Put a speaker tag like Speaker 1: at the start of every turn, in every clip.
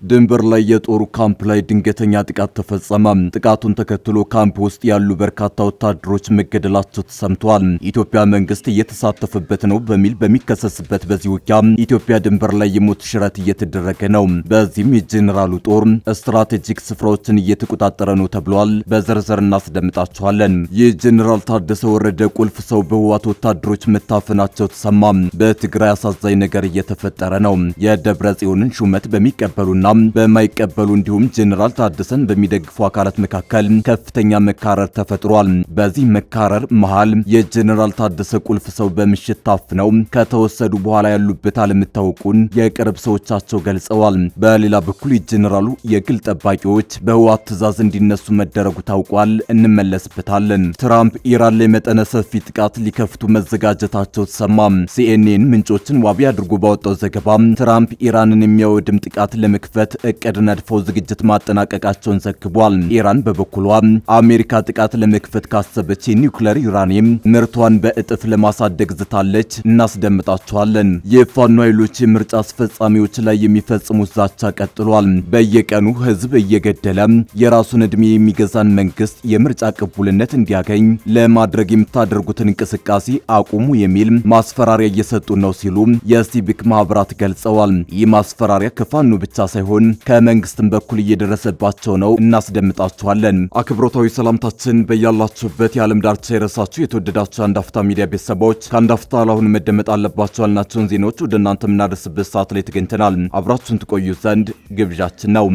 Speaker 1: ድንበር ላይ የጦሩ ካምፕ ላይ ድንገተኛ ጥቃት ተፈጸመ። ጥቃቱን ተከትሎ ካምፕ ውስጥ ያሉ በርካታ ወታደሮች መገደላቸው ተሰምቷል። ኢትዮጵያ መንግስት እየተሳተፈበት ነው በሚል በሚከሰስበት በዚህ ውጊያ ኢትዮጵያ ድንበር ላይ የሞት ሽረት እየተደረገ ነው። በዚህም የጄኔራሉ ጦር ስትራቴጂክ ስፍራዎችን እየተቆጣጠረ ነው ተብሏል። በዝርዝር እናስደምጣቸዋለን። የጄኔራል ታደሰ ወረደ ቁልፍ ሰው በህወሓት ወታደሮች መታፈናቸው ተሰማ። በትግራይ አሳዛኝ ነገር እየተፈጠረ ነው። የደብረ ጽዮንን ሹመት በሚቀበሉና በማይቀበሉ እንዲሁም ጄኔራል ታደሰን በሚደግፉ አካላት መካከል ከፍተኛ መካረር ተፈጥሯል። በዚህ መካረር መሃል የጄኔራል ታደሰ ቁልፍ ሰው በምሽት ታፍነው ከተወሰዱ በኋላ ያሉበት አለመታወቁን የቅርብ ሰዎቻቸው ገልጸዋል። በሌላ በኩል የጄኔራሉ የግል ጠባቂዎች በህወሓት ትዕዛዝ እንዲነሱ መደረጉ ታውቋል። እንመለስበታለን። ትራምፕ ኢራን ላይ መጠነ ሰፊ ጥቃት ሊከፍቱ መዘጋጀታቸው ተሰማ። ሲኤንኤን ምንጮችን ዋቢ አድርጎ ባወጣው ዘገባ ትራምፕ ኢራንን የሚያወድም ጥቃት ለመክፈት እቅድ ነድፈው ዝግጅት ማጠናቀቃቸውን ዘግቧል። ኢራን በበኩሏ አሜሪካ ጥቃት ለመክፈት ካሰበች የኒውክሌር ዩራኒየም ምርቷን በእጥፍ ለማሳደግ ዝታለች። እናስደምጣቸዋለን። የፋኖ ኃይሎች የምርጫ አስፈጻሚዎች ላይ የሚፈጽሙት ዛቻ ቀጥሏል። በየቀኑ ህዝብ እየገደለ የራሱን ዕድሜ የሚገዛን መንግስት የምርጫ ቅቡልነት እንዲያገኝ ለማድረግ የምታደርጉትን እንቅስቃሴ አቁሙ የሚል ማስፈራሪያ እየሰጡ ነው ሲሉ የሲቪክ ማህበራት ገልጸዋል። ይህ ማስፈራሪያ ከፋኖ ብቻ ሳይሆን ከመንግስትም በኩል እየደረሰባቸው ነው። እናስደምጣቸዋለን። አክብሮታዊ ሰላምታችን በያላችሁበት የዓለም ዳርቻ የረሳችሁ የተወደዳችሁ አንድ አፍታ ሚዲያ ቤተሰቦች ከአንድ አፍታ ለአሁን መደመጥ አለባቸው ያልናቸውን ዜናዎች ወደ እናንተ የምናደርስበት ሰዓት ላይ ተገኝተናል። አብራችሁን ትቆዩ ዘንድ ግብዣችን ነው።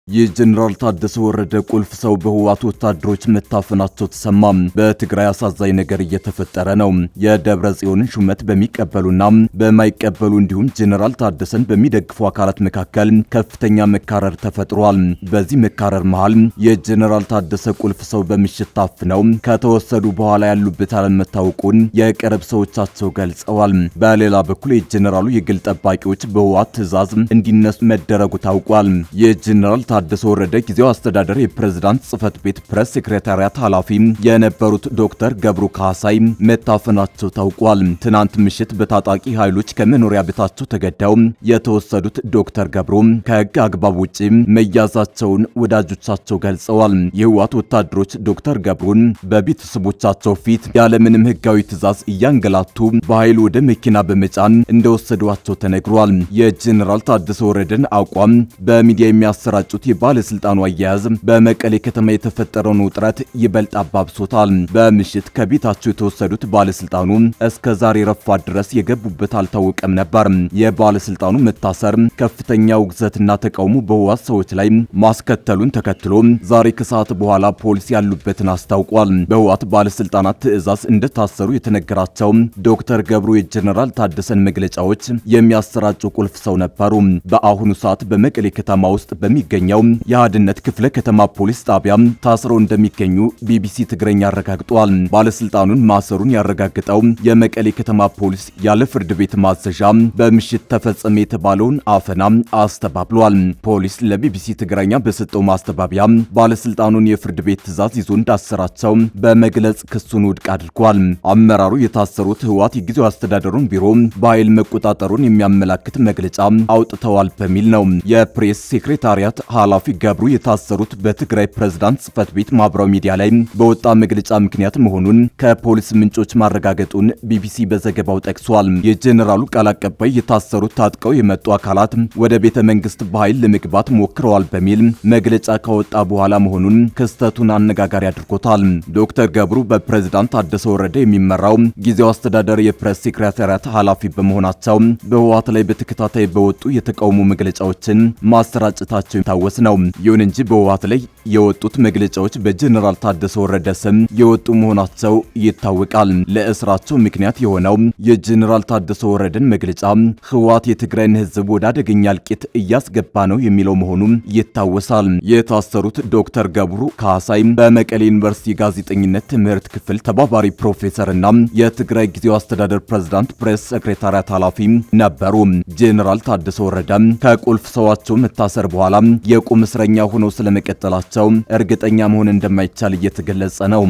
Speaker 1: የጄኔራል ታደሰ ወረደ ቁልፍ ሰው በህወሓት ወታደሮች መታፈናቸው ተሰማ። በትግራይ አሳዛኝ ነገር እየተፈጠረ ነው። የደብረ ጽዮንን ሹመት በሚቀበሉና በማይቀበሉ እንዲሁም ጄኔራል ታደሰን በሚደግፉ አካላት መካከል ከፍተኛ መካረር ተፈጥሯል። በዚህ መካረር መሃል የጄኔራል ታደሰ ቁልፍ ሰው በምሽት ታፍነው ከተወሰዱ በኋላ ያሉበት አለመታወቁን የቅርብ ሰዎቻቸው ገልጸዋል። በሌላ በኩል የጄኔራሉ የግል ጠባቂዎች በህወሓት ትዕዛዝ እንዲነሱ መደረጉ ታውቋል። የጄኔራል ታደሰ ወረደ ጊዜው አስተዳደር የፕሬዝዳንት ጽህፈት ቤት ፕሬስ ሴክሬታሪያት ኃላፊ የነበሩት ዶክተር ገብሩ ካሳይ መታፈናቸው ታውቋል። ትናንት ምሽት በታጣቂ ኃይሎች ከመኖሪያ ቤታቸው ተገደው የተወሰዱት ዶክተር ገብሩ ከህግ አግባብ ውጪ መያዛቸውን ወዳጆቻቸው ገልጸዋል። የህወሓት ወታደሮች ዶክተር ገብሩን በቤተሰቦቻቸው ፊት ያለምንም ህጋዊ ትዕዛዝ እያንገላቱ በኃይል ወደ መኪና በመጫን እንደወሰዷቸው ተነግሯል። የጄኔራል ታደሰ ወረደን አቋም በሚዲያ የሚያሰራጩት የባለስልጣኑ አያያዝ በመቀሌ ከተማ የተፈጠረውን ውጥረት ይበልጥ አባብሶታል። በምሽት ከቤታቸው የተወሰዱት ባለስልጣኑ እስከ ዛሬ ረፋድ ድረስ የገቡበት አልታወቀም ነበር። የባለስልጣኑ መታሰር ከፍተኛ ውግዘትና ተቃውሞ በህወሓት ሰዎች ላይ ማስከተሉን ተከትሎ ዛሬ ከሰዓት በኋላ ፖሊስ ያሉበትን አስታውቋል። በህወሓት ባለስልጣናት ትዕዛዝ እንደታሰሩ የተነገራቸው ዶክተር ገብሩ የጄኔራል ታደሰን መግለጫዎች የሚያሰራጩ ቁልፍ ሰው ነበሩ። በአሁኑ ሰዓት በመቀሌ ከተማ ውስጥ በሚገኘው የአድነት ክፍለ ከተማ ፖሊስ ጣቢያ ታስረው እንደሚገኙ ቢቢሲ ትግረኛ አረጋግጧል። ባለስልጣኑን ማሰሩን ያረጋግጠው የመቀሌ ከተማ ፖሊስ ያለ ፍርድ ቤት ማዘዣ በምሽት ተፈጸመ የተባለውን አፈና አስተባብሏል። ፖሊስ ለቢቢሲ ትግረኛ በሰጠው ማስተባበያ ባለስልጣኑን የፍርድ ቤት ትዕዛዝ ይዞ እንዳሰራቸው በመግለጽ ክሱን ውድቅ አድርጓል። አመራሩ የታሰሩት ህወሓት የጊዜው አስተዳደሩን ቢሮ በኃይል መቆጣጠሩን የሚያመላክት መግለጫ አውጥተዋል በሚል ነው። የፕሬስ ሴክሬታሪያት ኃላፊ ገብሩ የታሰሩት በትግራይ ፕሬዝዳንት ጽህፈት ቤት ማህበራዊ ሚዲያ ላይ በወጣ መግለጫ ምክንያት መሆኑን ከፖሊስ ምንጮች ማረጋገጡን ቢቢሲ በዘገባው ጠቅሷል። የጄኔራሉ ቃል አቀባይ የታሰሩት ታጥቀው የመጡ አካላት ወደ ቤተ መንግስት በኃይል ለመግባት ሞክረዋል በሚል መግለጫ ካወጣ በኋላ መሆኑን ክስተቱን አነጋጋሪ አድርጎታል። ዶክተር ገብሩ በፕሬዝዳንት ታደሰ ወረደ የሚመራው ጊዜው አስተዳደር የፕሬስ ሴክሬታሪያት ኃላፊ በመሆናቸው በህወሓት ላይ በተከታታይ በወጡ የተቃውሞ መግለጫዎችን ማሰራጨታቸው ታወስ ነው። ይሁን እንጂ በህወሓት ላይ የወጡት መግለጫዎች በጄኔራል ታደሰ ወረደ ስም የወጡ መሆናቸው ይታወቃል። ለእስራቸው ምክንያት የሆነው የጄኔራል ታደሰ ወረደን መግለጫ ህወሓት የትግራይን ህዝብ ወደ አደገኛ እልቂት እያስገባ ነው የሚለው መሆኑ ይታወሳል። የታሰሩት ዶክተር ገብሩ ካሳይ በመቀሌ ዩኒቨርሲቲ ጋዜጠኝነት ትምህርት ክፍል ተባባሪ ፕሮፌሰርና የትግራይ ጊዜው አስተዳደር ፕሬዝዳንት ፕሬስ ሴክሬታሪያት ኃላፊ ነበሩ። ጄኔራል ታደሰ ወረደ ከቁልፍ ሰዋቸው መታሰር በኋላ የቁም እስረኛ ሆነው ስለመቀጠላቸው እርግጠኛ መሆን እንደማይቻል እየተገለጸ ነው።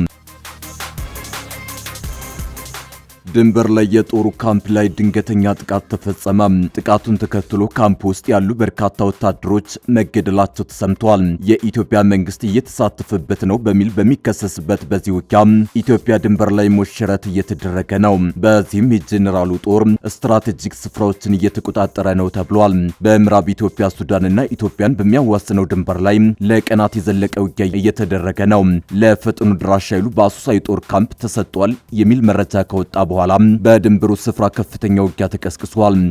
Speaker 1: ድንበር ላይ የጦሩ ካምፕ ላይ ድንገተኛ ጥቃት ተፈጸመ። ጥቃቱን ተከትሎ ካምፕ ውስጥ ያሉ በርካታ ወታደሮች መገደላቸው ተሰምቷል። የኢትዮጵያ መንግስት እየተሳተፈበት ነው በሚል በሚከሰስበት በዚህ ውጊያ ኢትዮጵያ ድንበር ላይ ሞሸረት እየተደረገ ነው። በዚህም የጄኔራሉ ጦር ስትራቴጂክ ስፍራዎችን እየተቆጣጠረ ነው ተብሏል። በምዕራብ ኢትዮጵያ ሱዳንና ኢትዮጵያን በሚያዋስነው ድንበር ላይ ለቀናት የዘለቀ ውጊያ እየተደረገ ነው። ለፈጥኖ ድራሽ ኃይሉ በአሶሳ የጦር ካምፕ ተሰጥቷል የሚል መረጃ ከወጣ በኋላ በድንበሩ ስፍራ ከፍተኛ ውጊያ ተቀስቅሷል።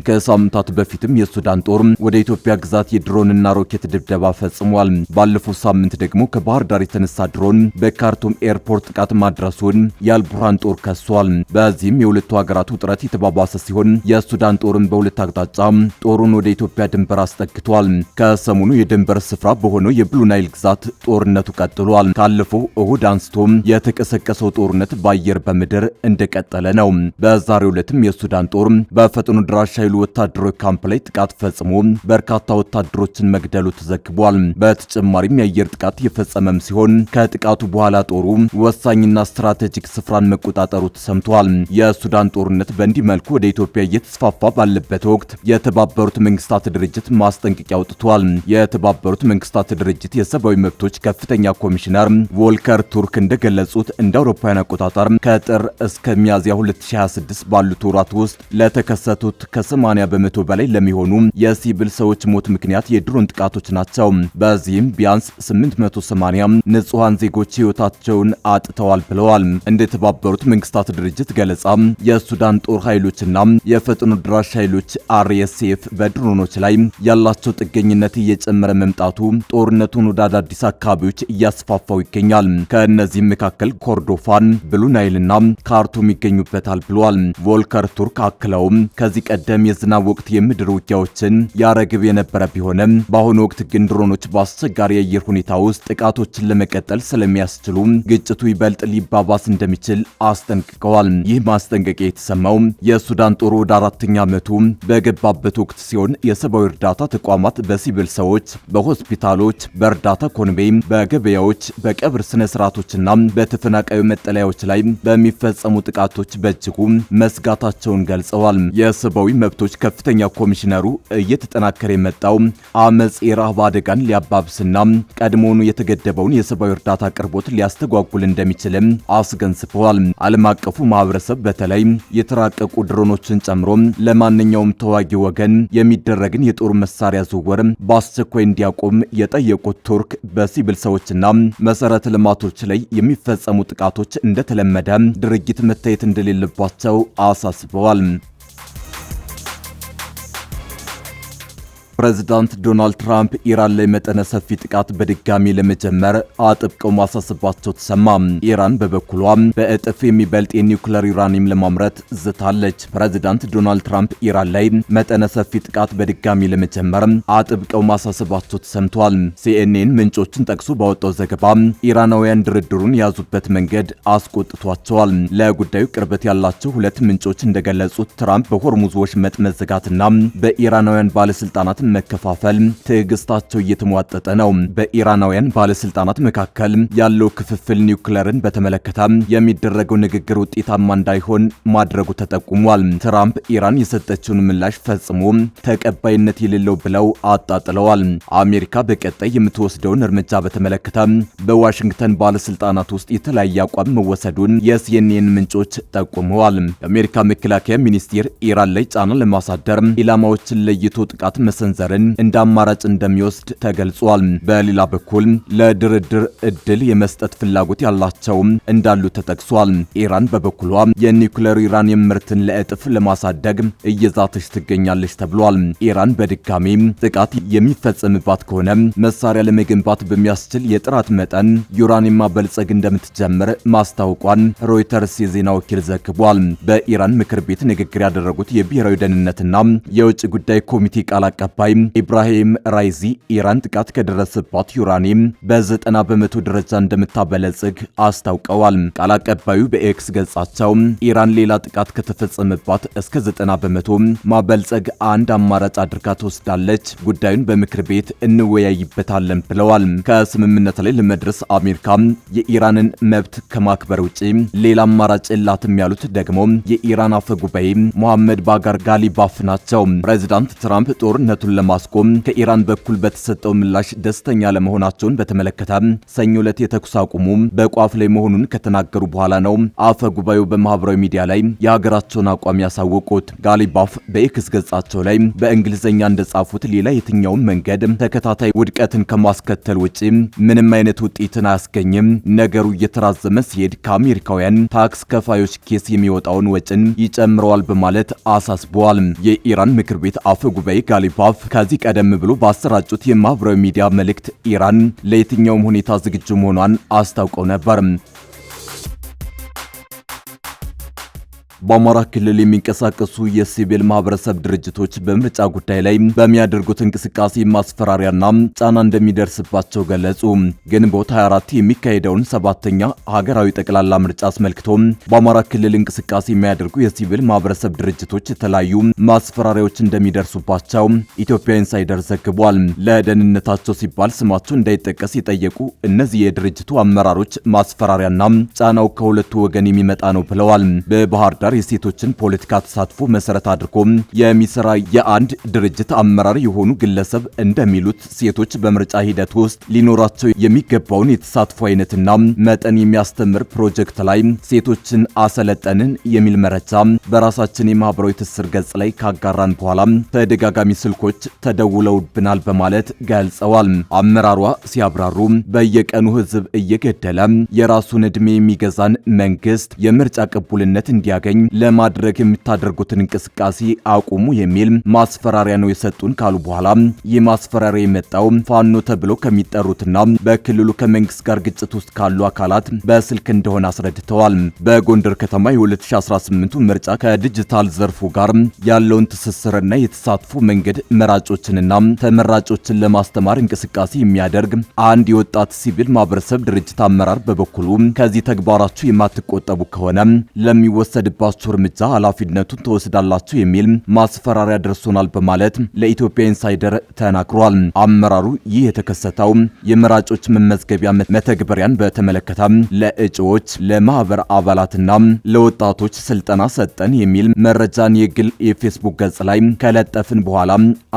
Speaker 1: ከሳምንታት በፊትም የሱዳን ጦር ወደ ኢትዮጵያ ግዛት የድሮንና ሮኬት ድብደባ ፈጽሟል። ባለፈው ሳምንት ደግሞ ከባህር ዳር የተነሳ ድሮን በካርቱም ኤርፖርት ጥቃት ማድረሱን የአልቡርሃን ጦር ከሷል። በዚህም የሁለቱ ሀገራት ውጥረት የተባባሰ ሲሆን የሱዳን ጦርም በሁለት አቅጣጫ ጦሩን ወደ ኢትዮጵያ ድንበር አስጠግቷል። ከሰሞኑ የድንበር ስፍራ በሆነው የብሉ ናይል ግዛት ጦርነቱ ቀጥሏል። ካለፈው እሁድ አንስቶ የተቀሰቀሰው ጦርነት በአየር በምድር እንደቀጠለ ነው። በዛሬው ዕለትም የሱዳን ጦር በፈጥኖ ድራሽ ኃይሉ ወታደራዊ ካምፕ ላይ ጥቃት ፈጽሞ በርካታ ወታደሮችን መግደሉ ተዘግቧል። በተጨማሪም የአየር ጥቃት የፈጸመም ሲሆን ከጥቃቱ በኋላ ጦሩ ወሳኝና ስትራቴጂክ ስፍራን መቆጣጠሩ ተሰምቷል። የሱዳን ጦርነት በእንዲህ መልኩ ወደ ኢትዮጵያ እየተስፋፋ ባለበት ወቅት የተባበሩት መንግስታት ድርጅት ማስጠንቀቂያ አውጥቷል። የተባበሩት መንግስታት ድርጅት የሰብአዊ መብቶች ከፍተኛ ኮሚሽነር ቮልከር ቱርክ እንደገለጹት እንደ አውሮፓውያን አቆጣጠር ከጥር እስከ ሚያዝያ 2026 ባሉት ወራት ውስጥ ለተከሰቱት ከ80 በመቶ በላይ ለሚሆኑ የሲቪል ሰዎች ሞት ምክንያት የድሮን ጥቃቶች ናቸው። በዚህም ቢያንስ 880 ንጹሃን ዜጎች ህይወታቸውን አጥተዋል ብለዋል። እንደ ተባበሩት መንግስታት ድርጅት ገለጻ የሱዳን ጦር ኃይሎችና የፈጥኖ ድራሽ ኃይሎች RSF በድሮኖች ላይ ያላቸው ጥገኝነት እየጨመረ መምጣቱ ጦርነቱን ወደ አዳዲስ አካባቢዎች እያስፋፋው ይገኛል። ከእነዚህም መካከል ኮርዶፋን፣ ብሉ ናይልና ካርቱም ይገኙበታል ብሏል። ቮልከር ቱርክ አክለውም ከዚህ ቀደም የዝናብ ወቅት የምድር ውጊያዎችን ያረግብ የነበረ ቢሆንም በአሁኑ ወቅት ግን ድሮኖች በአስቸጋሪ የአየር ሁኔታ ውስጥ ጥቃቶችን ለመቀጠል ስለሚያስችሉ ግጭቱ ይበልጥ ሊባባስ እንደሚችል አስጠንቅቀዋል። ይህ ማስጠንቀቂያ የተሰማው የሱዳን ጦር ወደ 4ኛ ዓመቱ በገባበት ወቅት ሲሆን የሰብአዊ እርዳታ ተቋማት በሲቪል ሰዎች፣ በሆስፒታሎች፣ በእርዳታ ኮንቬይ፣ በገበያዎች፣ በቀብር ስነ ስርዓቶችና በተፈናቃዩ መጠለያዎች ላይ በሚፈጸሙ ጥቃቶች በእጅጉ መስጋታቸውን ገልጸዋል። የሰብአዊ መብቶች ከፍተኛ ኮሚሽነሩ እየተጠናከረ የመጣው አመጽ የረሃብ አደጋን ሊያባብስና ቀድሞውኑ የተገደበውን የሰብአዊ እርዳታ አቅርቦት ሊያስተጓጉል እንደሚችልም አስገንዝበዋል። ዓለም አቀፉ ማህበረሰብ በተለይ የተራቀቁ ድሮኖችን ጨምሮ ለማንኛውም ተዋጊ ወገን የሚደረግን የጦር መሳሪያ ዝውውር በአስቸኳይ እንዲያቆም የጠየቁት ቱርክ በሲቪል ሰዎችና መሰረተ ልማቶች ላይ የሚፈጸሙ ጥቃቶች እንደተለመደ ድርጊት መታየት እንደሌለባቸው አሳስበዋል። ፕሬዚዳንት ዶናልድ ትራምፕ ኢራን ላይ መጠነ ሰፊ ጥቃት በድጋሚ ለመጀመር አጥብቀው ማሳሰባቸው ተሰማ። ኢራን በበኩሏ በእጥፍ የሚበልጥ የኒውክሌር ዩራኒየም ለማምረት ዝታለች። ፕሬዚዳንት ዶናልድ ትራምፕ ኢራን ላይ መጠነ ሰፊ ጥቃት በድጋሚ ለመጀመር አጥብቀው ማሳሰባቸው ተሰምቷል። CNN ምንጮችን ጠቅሶ ባወጣው ዘገባ ኢራናውያን ድርድሩን የያዙበት መንገድ አስቆጥቷቸዋል። ለጉዳዩ ቅርበት ያላቸው ሁለት ምንጮች እንደገለጹት ትራምፕ በሆርሙዝ ወሽመጥ መዘጋትና በኢራናውያን ባለስልጣናት መከፋፈል ትዕግስታቸው እየተሟጠጠ ነው። በኢራናውያን ባለስልጣናት መካከል ያለው ክፍፍል ኒውክሌርን በተመለከተ የሚደረገው ንግግር ውጤታማ እንዳይሆን ማድረጉ ተጠቁሟል። ትራምፕ ኢራን የሰጠችውን ምላሽ ፈጽሞ ተቀባይነት የሌለው ብለው አጣጥለዋል። አሜሪካ በቀጣይ የምትወስደውን እርምጃ በተመለከተ በዋሽንግተን ባለስልጣናት ውስጥ የተለያየ አቋም መወሰዱን የሲኤንኤን ምንጮች ጠቁመዋል። የአሜሪካ መከላከያ ሚኒስቴር ኢራን ላይ ጫና ለማሳደር ኢላማዎችን ለይቶ ጥቃት መሰንዘርን እንደ አማራጭ እንደሚወስድ ተገልጿል። በሌላ በኩል ለድርድር እድል የመስጠት ፍላጎት ያላቸው እንዳሉ ተጠቅሷል። ኢራን በበኩሏ የኒውክሌር ዩራኒየም ምርትን ለእጥፍ ለማሳደግ እየዛተች ትገኛለች ተብሏል። ኢራን በድጋሚ ጥቃት የሚፈጸምባት ከሆነ መሳሪያ ለመገንባት በሚያስችል የጥራት መጠን ዩራኒየም ማበልጸግ እንደምትጀምር ማስታወቋን ሮይተርስ የዜና ወኪል ዘግቧል። በኢራን ምክር ቤት ንግግር ያደረጉት የብሔራዊ ደህንነትና የውጭ ጉዳይ ኮሚቴ ቃል አቀባይ አቀባይ ኢብራሂም ራይዚ ኢራን ጥቃት ከደረሰባት ዩራኒየም በ90 በመቶ ደረጃ እንደምታበለጽግ አስታውቀዋል። ቃል አቀባዩ በኤክስ ገጻቸው ኢራን ሌላ ጥቃት ከተፈጸመባት እስከ 90 በመቶ ማበልጸግ አንድ አማራጭ አድርጋ ትወስዳለች፣ ጉዳዩን በምክር ቤት እንወያይበታለን ብለዋል። ከስምምነት ላይ ለመድረስ አሜሪካ የኢራንን መብት ከማክበር ውጪ ሌላ አማራጭ የላትም ያሉት ደግሞ የኢራን አፈ ጉባኤ ሙሐመድ ባጋር ጋሊባፍ ናቸው። ፕሬዚዳንት ትራምፕ ጦርነቱን ለማስቆም ከኢራን በኩል በተሰጠው ምላሽ ደስተኛ ለመሆናቸውን በተመለከተ ሰኞ ዕለት የተኩስ አቁሙ በቋፍ ላይ መሆኑን ከተናገሩ በኋላ ነው አፈ ጉባኤው በማህበራዊ ሚዲያ ላይ የሀገራቸውን አቋም ያሳወቁት። ጋሊባፍ በኤክስ ገጻቸው ላይ በእንግሊዝኛ እንደጻፉት ሌላ የትኛውም መንገድ ተከታታይ ውድቀትን ከማስከተል ውጪ ምንም አይነት ውጤትን አያስገኝም። ነገሩ እየተራዘመ ሲሄድ ከአሜሪካውያን ታክስ ከፋዮች ኬስ የሚወጣውን ወጪን ይጨምረዋል በማለት አሳስበዋል። የኢራን ምክር ቤት አፈ ጉባኤ ጋሊባፍ ከዚህ ቀደም ብሎ ባሰራጩት የማህበራዊ ሚዲያ መልእክት ኢራን ለየትኛውም ሁኔታ ዝግጁ መሆኗን አስታውቀው ነበር። በአማራ ክልል የሚንቀሳቀሱ የሲቪል ማህበረሰብ ድርጅቶች በምርጫ ጉዳይ ላይ በሚያደርጉት እንቅስቃሴ ማስፈራሪያና ጫና እንደሚደርስባቸው ገለጹ። ግንቦት 24 የሚካሄደውን 7ኛ ሀገራዊ ጠቅላላ ምርጫ አስመልክቶ በአማራ ክልል እንቅስቃሴ የሚያደርጉ የሲቪል ማህበረሰብ ድርጅቶች የተለያዩ ማስፈራሪያዎች እንደሚደርሱባቸው ኢትዮጵያ ኢንሳይደር ዘግቧል። ለደህንነታቸው ሲባል ስማቸው እንዳይጠቀስ የጠየቁ እነዚህ የድርጅቱ አመራሮች ማስፈራሪያና ጫናው ከሁለቱ ወገን የሚመጣ ነው ብለዋል። በባህር ዳር የሴቶችን ፖለቲካ ተሳትፎ መሰረት አድርጎ የሚሰራ የአንድ ድርጅት አመራር የሆኑ ግለሰብ እንደሚሉት ሴቶች በምርጫ ሂደት ውስጥ ሊኖራቸው የሚገባውን የተሳትፎ አይነትና መጠን የሚያስተምር ፕሮጀክት ላይ ሴቶችን አሰለጠንን የሚል መረጃ በራሳችን የማህበራዊ ትስስር ገጽ ላይ ካጋራን በኋላ ተደጋጋሚ ስልኮች ተደውለውብናል በማለት ገልጸዋል። አመራሯ ሲያብራሩ በየቀኑ ህዝብ እየገደለ የራሱን ዕድሜ የሚገዛን መንግስት የምርጫ ቅቡልነት እንዲያገኝ ለማድረግ የምታደርጉትን እንቅስቃሴ አቁሙ የሚል ማስፈራሪያ ነው የሰጡን ካሉ በኋላ ይህ ማስፈራሪያ የመጣው ፋኖ ተብለው ከሚጠሩትና በክልሉ ከመንግስት ጋር ግጭት ውስጥ ካሉ አካላት በስልክ እንደሆነ አስረድተዋል። በጎንደር ከተማ የ2018 ምርጫ ከዲጂታል ዘርፉ ጋር ያለውን ትስስርና የተሳትፎ መንገድ መራጮችንና ተመራጮችን ለማስተማር እንቅስቃሴ የሚያደርግ አንድ የወጣት ሲቪል ማህበረሰብ ድርጅት አመራር በበኩሉ ከዚህ ተግባራችሁ የማትቆጠቡ ከሆነ ለሚወሰድባችሁ እርምጃ ኃላፊነቱን ተወስዳላችሁ የሚል ማስፈራሪያ ደርሶናል በማለት ለኢትዮጵያ ኢንሳይደር ተናግሯል። አመራሩ ይህ የተከሰተው የመራጮች መመዝገቢያ መተግበሪያን በተመለከተ ለእጩዎች፣ ለማህበር አባላትና ለወጣቶች ስልጠና ሰጠን የሚል መረጃን የግል የፌስቡክ ገጽ ላይ ከለጠፍን በኋላ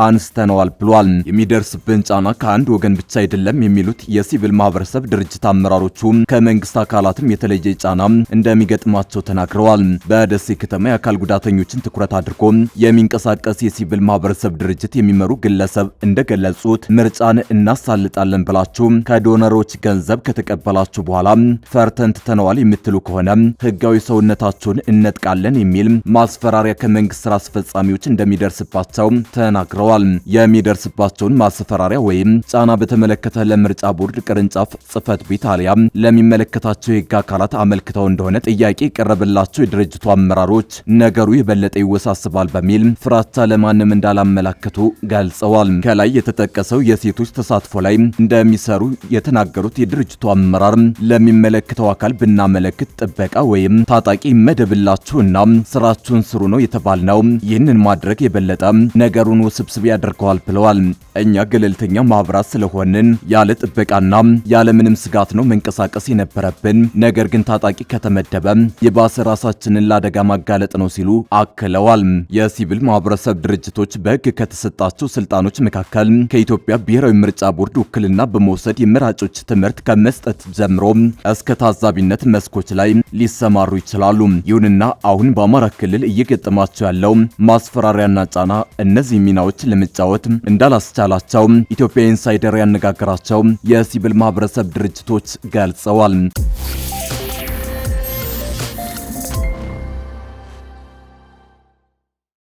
Speaker 1: አንስተነዋል ብሏል። የሚደርስብን ጫና ከአንድ ወገን ብቻ አይደለም የሚሉት የሲቪል ማህበረሰብ ድርጅት አመራሮቹ ከመንግስት አካላትም የተለየ ጫና እንደሚገጥማቸው ተናግረዋል። በደሴ ከተማ የአካል ጉዳተኞችን ትኩረት አድርጎ የሚንቀሳቀስ የሲቪል ማህበረሰብ ድርጅት የሚመሩ ግለሰብ እንደገለጹት ምርጫን እናሳልጣለን ብላችሁ ከዶነሮች ገንዘብ ከተቀበላችሁ በኋላ ፈርተን ትተነዋል የምትሉ ከሆነ ህጋዊ ሰውነታችሁን እነጥቃለን የሚል ማስፈራሪያ ከመንግስት ስራ አስፈጻሚዎች እንደሚደርስባቸው ተናግረዋል። የሚደርስባቸውን ማስፈራሪያ ወይም ጫና በተመለከተ ለምርጫ ቦርድ ቅርንጫፍ ጽህፈት ቤት አሊያም ለሚመለከታቸው የህግ አካላት አመልክተው እንደሆነ ጥያቄ ቀረበላቸው የድርጅቱ አመራሮች ነገሩ የበለጠ ይወሳስባል በሚል ፍራቻ ለማንም እንዳላመላከቱ ገልጸዋል። ከላይ የተጠቀሰው የሴቶች ተሳትፎ ላይ እንደሚሰሩ የተናገሩት የድርጅቱ አመራር ለሚመለከተው አካል ብናመለክት ጥበቃ ወይም ታጣቂ መደብላችሁና ስራችሁን ስሩ ነው የተባልነው። ይህንን ማድረግ የበለጠ ነገሩን ውስብስብ ያደርገዋል ብለዋል። እኛ ገለልተኛ ማህበራት ስለሆንን ያለ ጥበቃና ያለ ምንም ስጋት ነው መንቀሳቀስ የነበረብን። ነገር ግን ታጣቂ ከተመደበ የባሰ ራሳችንን ለአደጋ ማጋለጥ ነው ሲሉ አክለዋል። የሲቪል ማህበረሰብ ድርጅቶች በሕግ ከተሰጣቸው ስልጣኖች መካከል ከኢትዮጵያ ብሔራዊ ምርጫ ቦርድ ውክልና በመውሰድ የመራጮች ትምህርት ከመስጠት ጀምሮ እስከ ታዛቢነት መስኮች ላይ ሊሰማሩ ይችላሉ። ይሁንና አሁን በአማራ ክልል እየገጠማቸው ያለው ማስፈራሪያና ጫና እነዚህ ሚናዎች ለመጫወት እንዳላስቻላቸው ኢትዮጵያ ኢንሳይደር ያነጋገራቸው የሲቪል ማህበረሰብ ድርጅቶች ገልጸዋል።